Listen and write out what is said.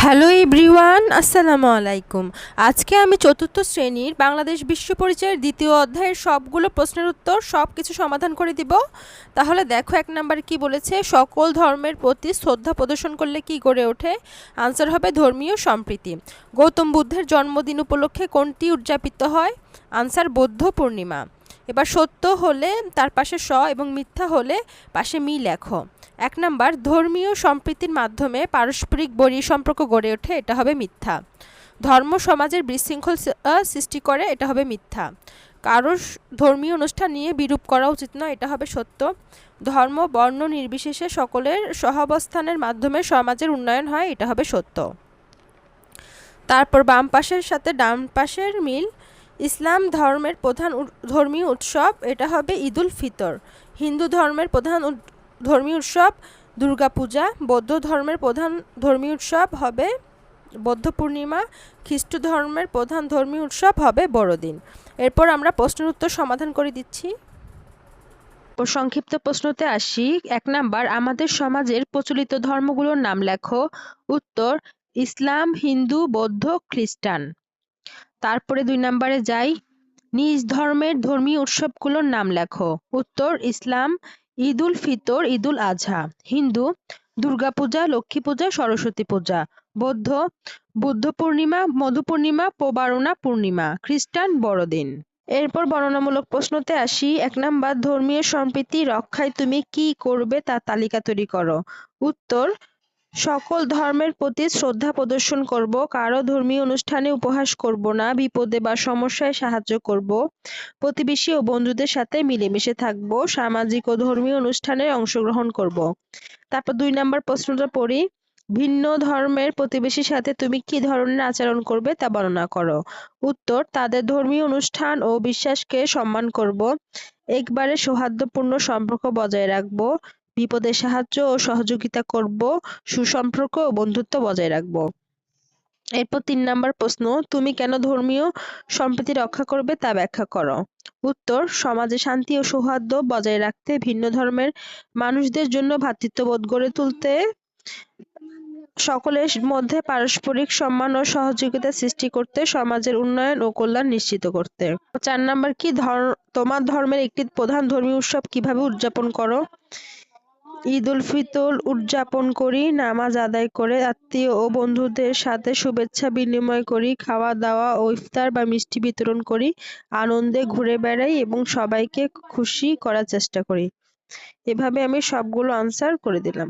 Hello everyone, আসসালামু আলাইকুম। আজকে আমি চতুর্থ শ্রেণীর বাংলাদেশ বিশ্ব পরিচয়ের দ্বিতীয় অধ্যায়ের সবগুলো প্রশ্নের উত্তর সব কিছু সমাধান করে দিব। তাহলে দেখো, 1 নম্বরে কি বলেছে, সকল ধর্মের প্রতি শ্রদ্ধা প্রদর্শন করলে কি গড়ে ওঠে? আনসার হবে ধর্মীয় সম্প্রীতি। গৌতম বুদ্ধের জন্মদিন উপলক্ষে কোনটি উদযাপিত হয়? আনসার বৌদ্ধ পূর্ণিমা। এবার সত্য হলে তার পাশে স এবং মিথ্যা হলে পাশে মি লেখো। 1 নাম্বার, ধর্মীয় সম্প্রীতির মাধ্যমে পারস্পরিক বৈরী সম্পর্ক গড়ে ওঠে, এটা হবে মিথ্যা। ধর্ম সমাজের বিশৃঙ্খল সৃষ্টি করে, এটা হবে মিথ্যা। কারো ধর্মীয় অনুষ্ঠান নিয়ে বিরূপ করা উচিত নয়, এটা হবে সত্য। ধর্ম বর্ণ নির্বিশেষে সকলের সহাবস্থানের মাধ্যমে সমাজের উন্নয়ন হয়, এটা হবে সত্য। তারপর বাম পাশের সাথে ডান পাশের মিল। ইসলাম ধর্মের প্রধান ধর্মীয় উৎসব, এটা হবে ঈদুল ফিতর। হিন্দু ধর্মের প্রধান ধর্মীয় উৎসব দুর্গাপূজা। বৌদ্ধ ধর্মের প্রধান ধর্মীয় উৎসব হবে বৌদ্ধ পূর্ণিমা। খ্রিস্ট ধর্মের প্রধান ধর্মীয় উৎসব হবে বড়দিন। এরপর আমরা প্রশ্নের উত্তর সমাধান করে দিচ্ছি। সংক্ষিপ্ত প্রশ্নতে আসি। 1 নাম্বার, আমাদের সমাজের প্রচলিত ধর্মগুলোর নাম লেখো। উত্তর ইসলাম, হিন্দু, বৌদ্ধ, খ্রিস্টান। তারপরে 2 নাম্বারে যাই। নিজ ধর্মের ধর্মীয় উৎসবগুলোর নাম লেখো। উত্তর ইসলাম ঈদুল ফিতর, ঈদুল আজহা। হিন্দু দুর্গাপূজা, লক্ষ্মী পূজা, সরস্বতী পূজা। বৌদ্ধ বুদ্ধ পূর্ণিমা, মধু পূর্ণিমা, প্রবারণা পূর্ণিমা। খ্রিস্টান বড়দিন। এরপর বর্ণনামূলক প্রশ্নতে আসি। 1 নাম্বার, ধর্মীয় সম্প্রীতি রক্ষায় তুমি কি করবে তার তালিকা তৈরি করো। উত্তর সকল ধর্মের প্রতি শ্রদ্ধা প্রদর্শন করব, কারো ধর্মীয় অনুষ্ঠানে উপহাস করব না, বিপদে বা সমস্যায় সাহায্য করব, প্রতিবেশী ও বন্ধুদের সাথে মিলেমিশে থাকব, সামাজিক ও ধর্মীয় অনুষ্ঠানে অংশগ্রহণ করব। তারপর 2 নাম্বার প্রশ্নটা পড়ি। ভিন্ন ধর্মের প্রতিবেশীর সাথে তুমি কি ধরনের আচরণ করবে তা বর্ণনা করো। উত্তর তাদের ধর্মীয় অনুষ্ঠান ও বিশ্বাসকে সম্মান করব, একবারে সৌহার্দ্যপূর্ণ সম্পর্ক বজায় রাখব, বিপদে সাহায্য ও সহযোগিতা করব, সুসম্পর্ক ও বন্ধুত্ব বজায় রাখব। এরপর 3 নাম্বার প্রশ্ন, তুমি কেন ধর্মীয় সম্প্রীতি রক্ষা করবে তা ব্যাখ্যা করো। উত্তর সমাজে শান্তি ও সৌহার্দ্য বজায় রাখতে, ভিন্ন ধর্মের মানুষদের জন্য ভ্রাতৃত্ববোধ গড়ে তুলতে, সকলের মধ্যে পারস্পরিক সম্মান ও সহযোগিতা সৃষ্টি করতে, সমাজের উন্নয়ন ও কল্যাণ নিশ্চিত করতে। 4 নাম্বার কি, তোমার ধর্মের একটি প্রধান ধর্মীয় উৎসব কিভাবে উদযাপন করো। ঈদুল ফিতর উদযাপন করি, নামাজ আদায় করে আত্মীয় ও বন্ধুদের সাথে শুভেচ্ছা বিনিময় করি, খাওয়া দাওয়া ও ইফতার বা মিষ্টি বিতরণ করি, আনন্দে ঘুরে বেড়াই এবং সবাইকে খুশি করার চেষ্টা করি। এভাবে আমি সবগুলো আনসার করে দিলাম।